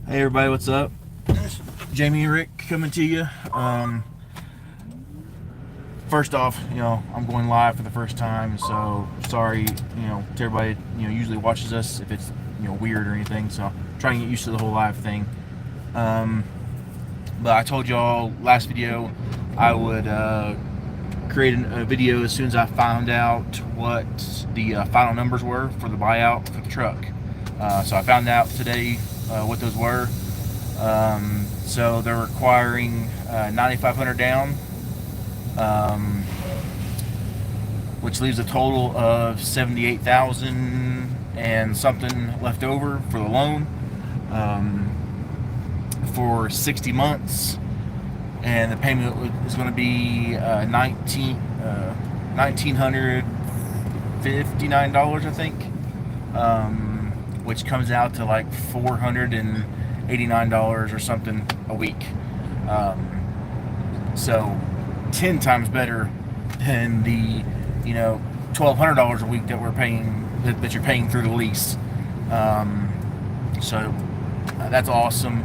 Hey everybody, what's up? Jamie and Rick coming to you. First off, I'm going live for the first time, so sorry, to everybody, usually watches us if it's, weird or anything. So I'm trying to get used to the whole live thing. But I told y'all last video I would create a video as soon as I found out what the final numbers were for the buyout for the truck. So I found out today what those were. So they're requiring $9,500 down, which leaves a total of $78,000 and something left over for the loan for 60 months, and the payment is going to be $1,959, I think, which comes out to like $489 or something a week. So 10 times better than the $1,200 a week that we're paying, that you're paying through the lease. So that's awesome.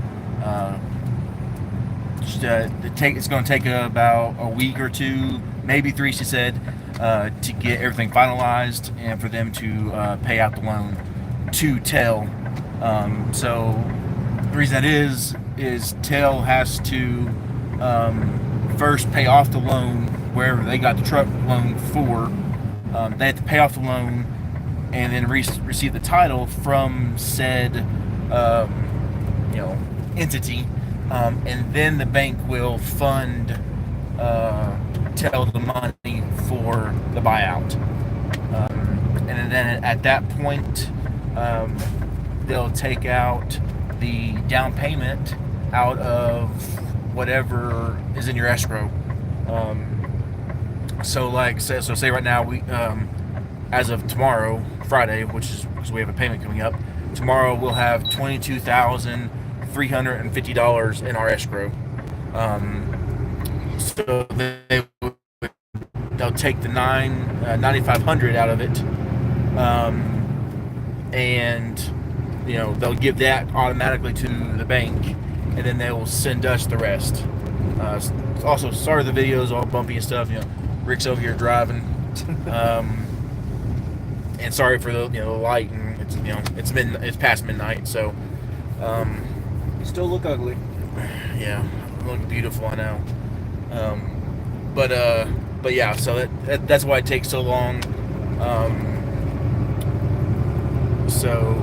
It's going to take about a week or two, maybe three, she said, to get everything finalized and for them to pay out the loan to TEL. So the reason that is TEL has to first pay off the loan wherever they got the truck loan for. They have to pay off the loan and then receive the title from said entity, and then the bank will fund TEL the money for the buyout, and then at that point they'll take out the down payment out of whatever is in your escrow. So say right now we as of tomorrow, Friday, which is because we have a payment coming up tomorrow, we'll have $22,350 in our escrow. So they'll take the $9,500 out of it, and they'll give that automatically to the bank, and then they will send us the rest. Also, sorry the video is all bumpy and stuff. Rick's over here driving, and sorry for the the light, and it's past midnight, so you still look ugly. Yeah, I look beautiful, I know. But yeah, so that's why it takes so long. So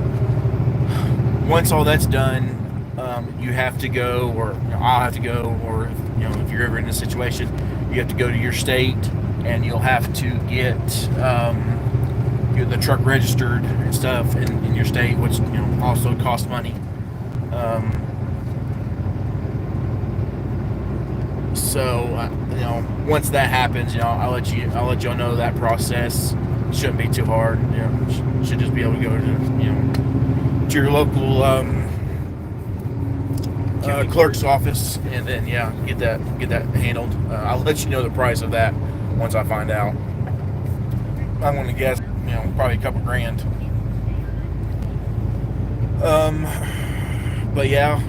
once all that's done, you have to go, or I'll have to go, or if you're ever in this situation, you have to go to your state, and you'll have to get the truck registered and stuff in your state, which also costs money. So once that happens, I'll let y'all know that process. It shouldn't be too hard. You should just be able to go to your local clerk's office, and then get that handled. I'll let you know the price of that once I find out. I'm gonna guess probably a couple grand. But yeah,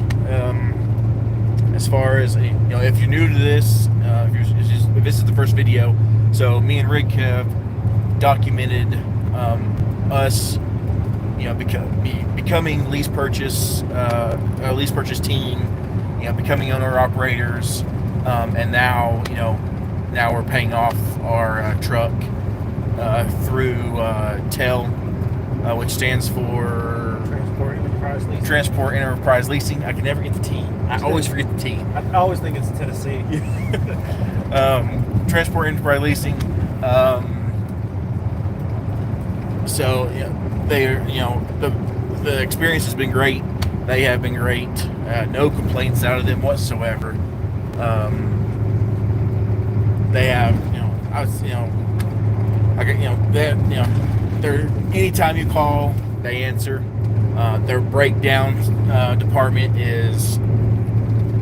as far as if you're new to this, if this is the first video, so me and Rick have documented us becoming lease purchase team, becoming owner operators, and now we're paying off our truck through TEL, which stands for Transport Enterprise Leasing. I can never get the T. I always forget the T. I always think it's Tennessee. Transport Enterprise Leasing. So the experience has been great. They have been great. No complaints out of them whatsoever. They have they're anytime you call, they answer. Their breakdown department is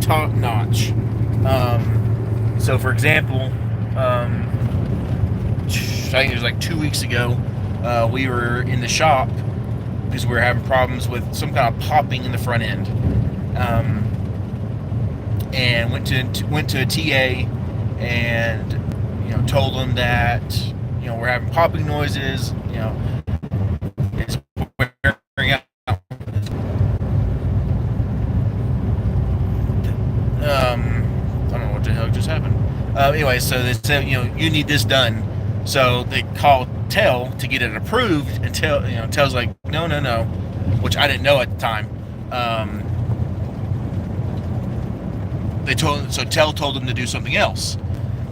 top notch. So for example, I think it was like 2 weeks ago, we were in the shop because we were having problems with some kind of popping in the front end. and went to a TA, and told them that we're having popping noises. It's wearing out. I don't know what the hell just happened. Anyway, so they said you need this done. So they called TEL to get it approved, and TEL's like no, which I didn't know at the time. TEL told them to do something else,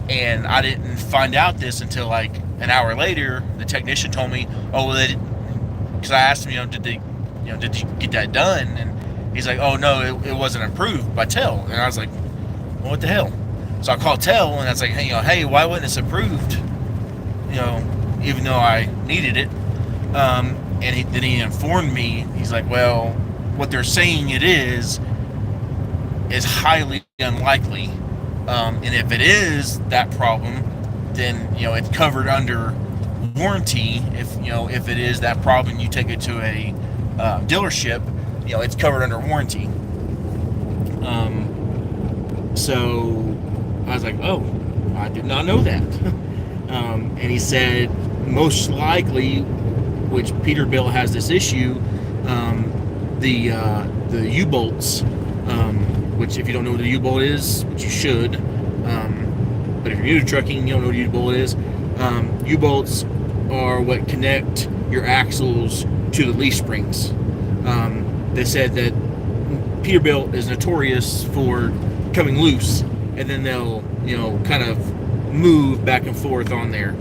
and I didn't find out this until like an hour later. The technician told me, oh well, because I asked him, did you get that done? And he's like, oh no, it wasn't approved by TEL. And I was like, well, what the hell? So I called TEL, and I was like, hey, why wasn't this approved? Even though I needed it. And he informed me. He's like, well, what they're saying it is highly unlikely. And if it is that problem, then it's covered under warranty. If it is that problem, you take it to a dealership. It's covered under warranty. So I was like, oh, I did not know that. And he said most likely, which Peterbilt has this issue, the U-bolts, which if you don't know what a U-bolt is, which you should, but if you're new to trucking, you don't know what a U-bolt is. U-bolts are what connect your axles to the leaf springs. They said that Peterbilt is notorious for coming loose, and then they'll kind of move back and forth on there.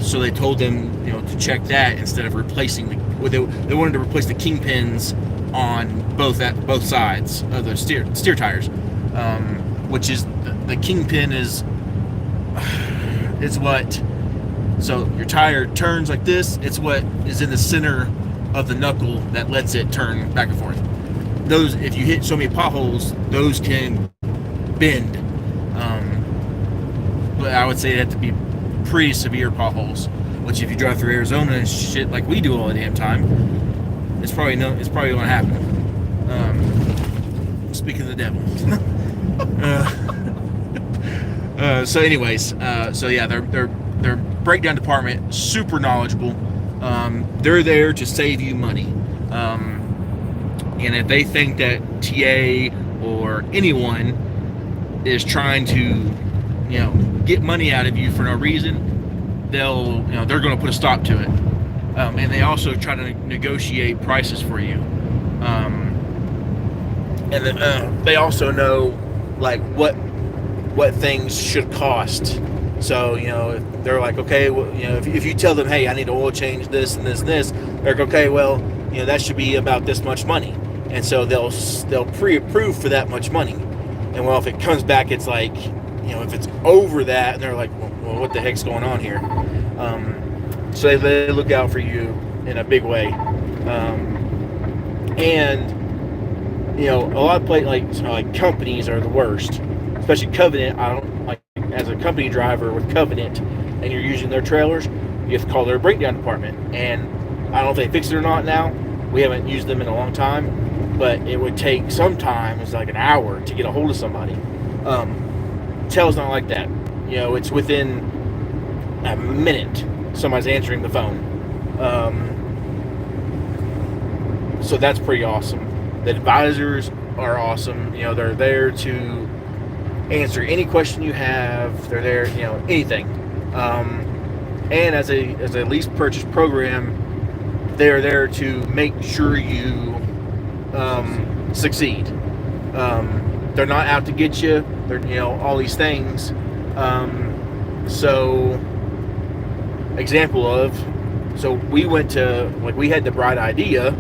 So they told them to check that instead of replacing they wanted to replace the kingpins on both sides of the steer tires, which is the kingpin is what, so your tire turns like this. It's what is in the center of the knuckle that lets it turn back and forth. Those, if you hit so many potholes, those can bend. But I would say it had to be pretty severe potholes, which if you drive through Arizona and shit like we do all the damn time, it's probably going to happen. Speaking of the devil. So anyways, so yeah, their breakdown department, super knowledgeable. They're there to save you money. And if they think that TA or anyone is trying to get money out of you for no reason, they're going to put a stop to it. And they also try to negotiate prices for you. And then they also know like what things should cost. So they're like, okay, well, if you tell them, hey, I need to oil change this and this and this, they're like, okay, well, that should be about this much money, and so they'll pre-approve for that much money. And well, if it comes back, it's like, if it's over that, and they're like, well, what the heck's going on here? So they look out for you in a big way. And a lot of places like companies are the worst, especially Covenant. I don't like, as a company driver with Covenant, and you're using their trailers, you have to call their breakdown department. And I don't know if they fixed it or not now. We haven't used them in a long time, but it would take sometimes like an hour to get a hold of somebody. TEL's not like that. It's within a minute somebody's answering the phone. So that's pretty awesome. The advisors are awesome. They're there to answer any question you have. They're there, anything. And as a lease purchase program, they're there to make sure you succeed. They're not out to get you. They're all these things. So we went to, we had the bright idea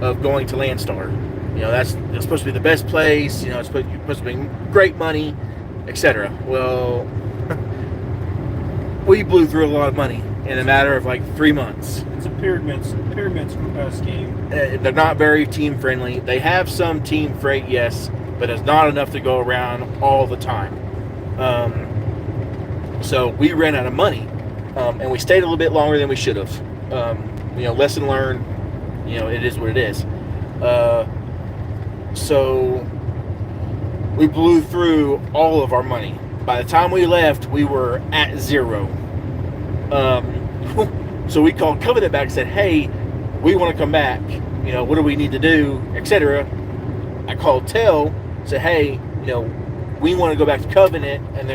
of going to Landstar. That's supposed to be the best place. It's supposed to be great money, etc. Well, we blew through a lot of money in a matter of 3 months. It's a pyramid scheme. They're not very team friendly. They have some team freight, yes, but it's not enough to go around all the time. So we ran out of money, and we stayed a little bit longer than we should have. Lesson learned. It is what it is. So we blew through all of our money. By the time we left, we were at zero. So we called Covenant back and said, hey, we want to come back. What do we need to do, etc. I called TEL, said, hey, we want to go back to Covenant, and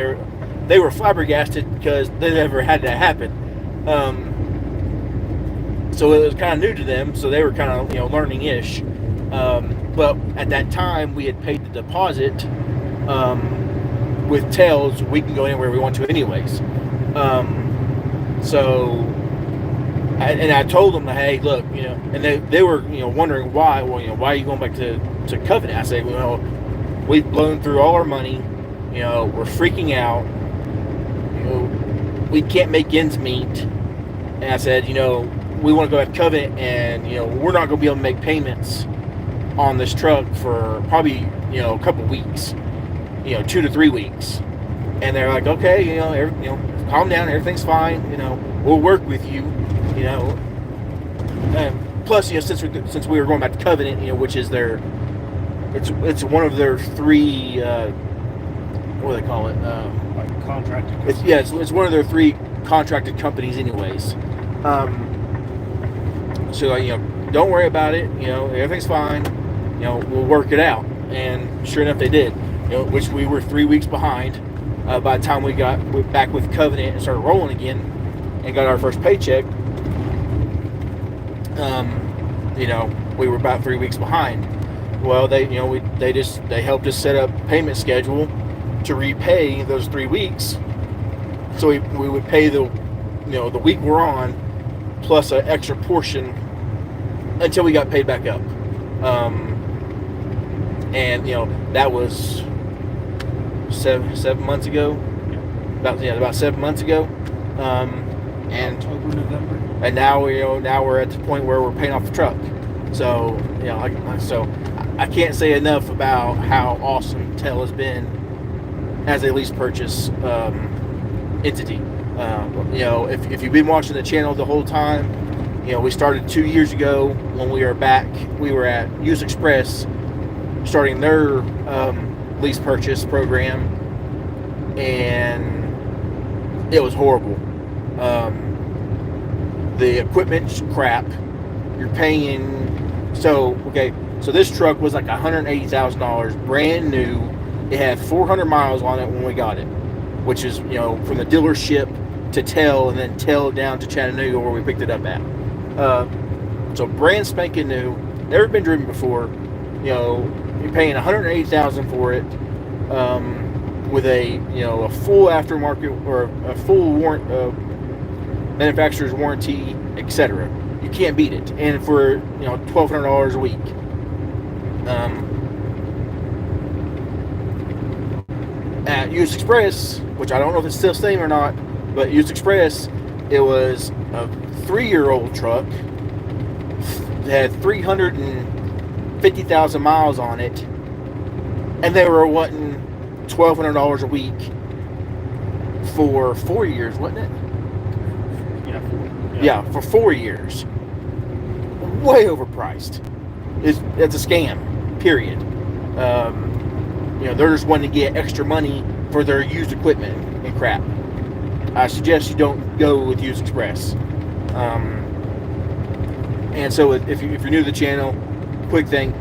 they were flabbergasted because they never had that happen. So it was kind of new to them, so they were kind of learning-ish. But at that time, we had paid the deposit with TEL, so we can go anywhere we want to anyways. And I told them, hey, look, and they were wondering why. Well, why are you going back to Covenant? I said, we've blown through all our money. We're freaking out. We can't make ends meet. And I said, we want to go back to Covenant, and we're not going to be able to make payments on this truck for probably a couple weeks, 2 to 3 weeks. And they're like, okay, calm down, everything's fine. We'll work with you. Plus, since we were going back to Covenant, which is it's one of their 3, what do they call it? Like contracted. It's one of their 3 contracted companies, anyways. So don't worry about it. Everything's fine. We'll work it out. And sure enough, they did. Which we were 3 weeks behind. By the time we got back with Covenant and started rolling again, and got our first paycheck, we were about 3 weeks behind. Well, they helped us set up a payment schedule to repay those 3 weeks. So we would pay the week we're on plus an extra portion until we got paid back up. And that was 7 months ago. About 7 months ago. And October, November. And now we're at the point where we're paying off the truck. So I can't say enough about how awesome TEL has been as a lease purchase entity. If you've been watching the channel the whole time, we started 2 years ago when we were back. We were at US Express starting their lease purchase program, and it was horrible. The equipment's crap. You're paying. So this truck was like $180,000, brand new. It had 400 miles on it when we got it, which is from the dealership to TEL, and then TEL down to Chattanooga where we picked it up at. So brand spanking new, never been driven before. You're paying $180,000 for it, with a full aftermarket or a full manufacturer's warranty, etc. You can't beat it, and for $1,200 a week. At US Express, which I don't know if it's still the same or not, but US Express, it was a 3-year-old truck. It had 350,000 miles on it, and they were wanting $1,200 a week for 4 years, wasn't it? Yeah, for 4 years. Way overpriced. It's a scam, period. They're just wanting to get extra money for their used equipment and crap. I suggest you don't go with US Express. And so if you're new to the channel, quick thing,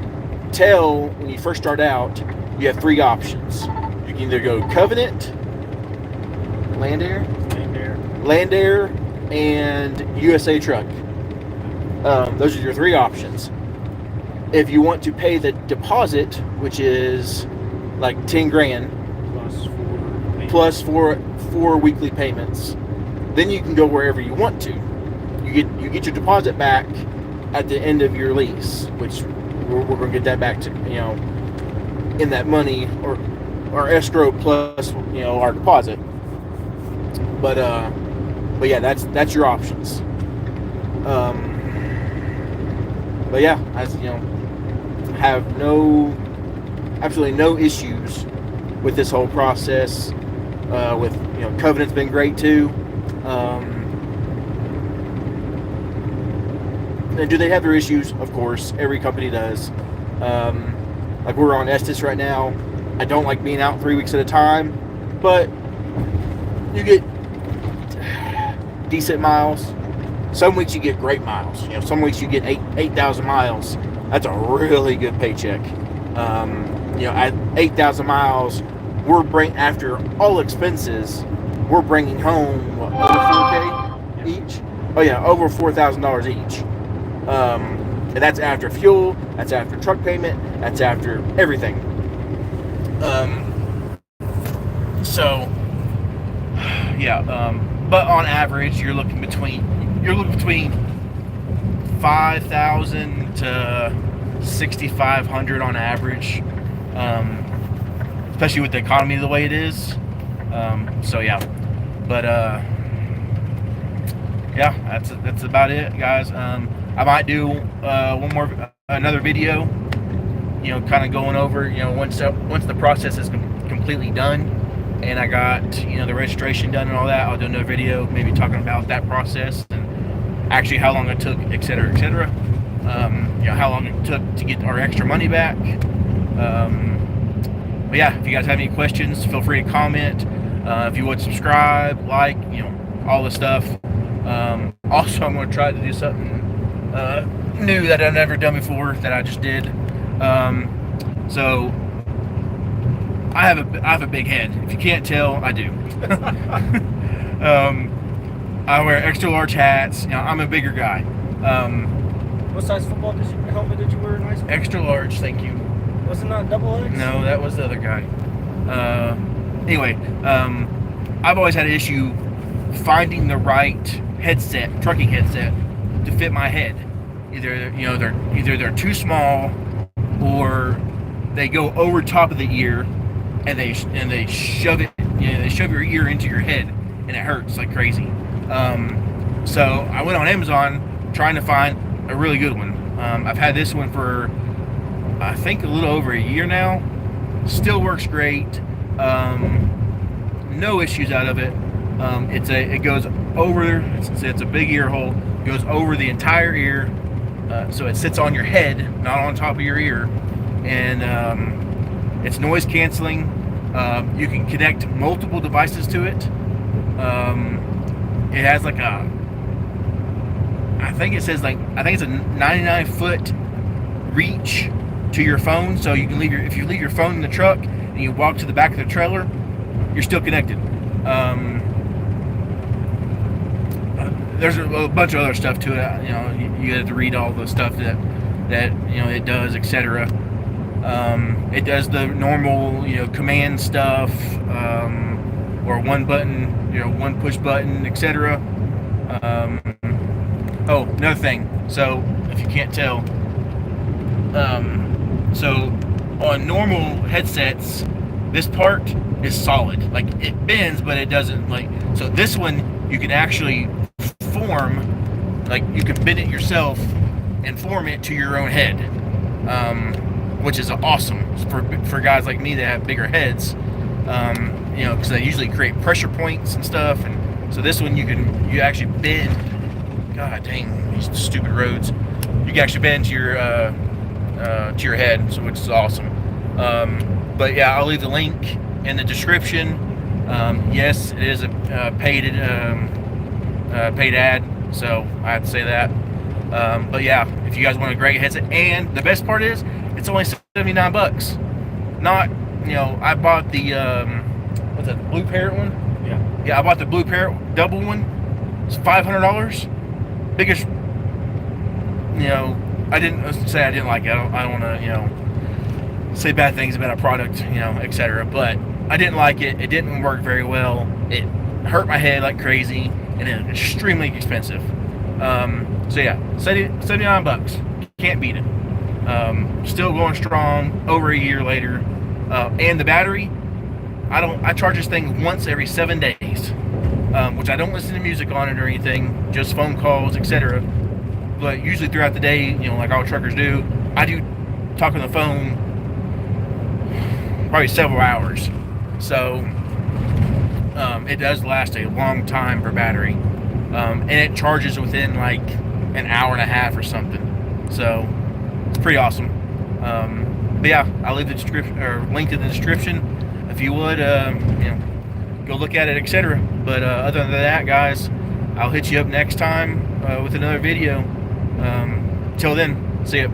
TEL, when you first start out, you have 3 options. You can either go Covenant, Land Air, and USA Truck. Those are your 3 options. If you want to pay the deposit, which is like 10 grand plus 4 weekly payments, then you can go wherever you want to. You get your deposit back at the end of your lease, which we're going to get that back to in that money or escrow plus our deposit. But yeah, that's your options. But yeah, have absolutely no issues with this whole process. With Covenant's been great too. And do they have their issues? Of course, every company does. Like we're on Estes right now. I don't like being out 3 weeks at a time, but you get decent miles. Some weeks you get great miles. You know, some weeks you get 8,000 miles. That's a really good paycheck. You know, at 8,000 miles, after all expenses, we're bringing home what, over 4K each. Oh yeah, over $4,000 each. And that's after fuel. That's after truck payment. That's after everything. So yeah. But on average, you're looking between 5,000 to 6,500 on average, especially with the economy the way it is. So yeah, but yeah, that's about it, guys. I might do another video, you know, kind of going over, you know, once the process is completely done and I got, you know, the registration done and all that, I'll do another video maybe talking about that process and actually how long it took, etc., etc. You know, how long it took to get our extra money back. But yeah, if you guys have any questions, feel free to comment. If you would subscribe, like, you know, all the stuff. Also, I'm going to try to do something new that I've never done before that I just did. So I have a big head. If you can't tell, I do. I wear extra large hats. You know, I'm a bigger guy. What size football helmet did you wear in high school? Extra large, thank you. Wasn't that double X? No, that was the other guy. Anyway, I've always had an issue finding the right trucking headset to fit my head. Either they're too small, or they go over top of the ear, and they shove it. You know, they shove your ear into your head, and it hurts like crazy. So I went on Amazon trying to find a really good one. I've had this one for I think a little over a year now. Still works great. No issues out of it. It goes over. It's a big ear hole. It goes over the entire ear, so it sits on your head, not on top of your ear, and it's noise canceling. You can connect multiple devices to it. It has like I think it's a 99-foot reach to your phone, so you can if you leave your phone in the truck and you walk to the back of the trailer, you're still connected. There's a bunch of other stuff to it. You know, you have to read all the stuff that you know it does, etc. It does the normal, you know, command stuff, or one push button, etc. Oh, another thing. So if you can't tell, so on normal headsets, this part is solid. Like it bends, but it doesn't so this one you can actually form, like you can bend it yourself and form it to your own head, which is awesome for guys like me that have bigger heads, you know, because they usually create pressure points and stuff. And so this one you actually bend. God dang, these stupid roads. You can actually bend to your head, so which is awesome. But yeah, I'll leave the link in the description. Yes, it is a paid ad, so I have to say that. But yeah, if you guys want a great headset, and the best part is, it's only $79. Not, you know, I bought the what's that, the Blue Parrot one? Yeah, I bought the Blue Parrot double one. It's $500. Biggest, you know, I didn't say I didn't like it. I don't want to, you know, say bad things about a product, you know, etc. But I didn't like it. It didn't work very well. It hurt my head like crazy, and it's extremely expensive. So yeah, $79. Can't beat it. Still going strong over a year later. And the battery, I charge this thing once every 7 days, which I don't listen to music on it or anything, just phone calls, etc. But usually throughout the day, you know, like all truckers do, I do talk on the phone probably several hours. So it does last a long time for battery, and it charges within like an hour and a half or something. So it's pretty awesome. But yeah, I'll leave the description or link in the description if you would, go look at it, etc. But other than that, guys, I'll hit you up next time with another video. Till then, see ya.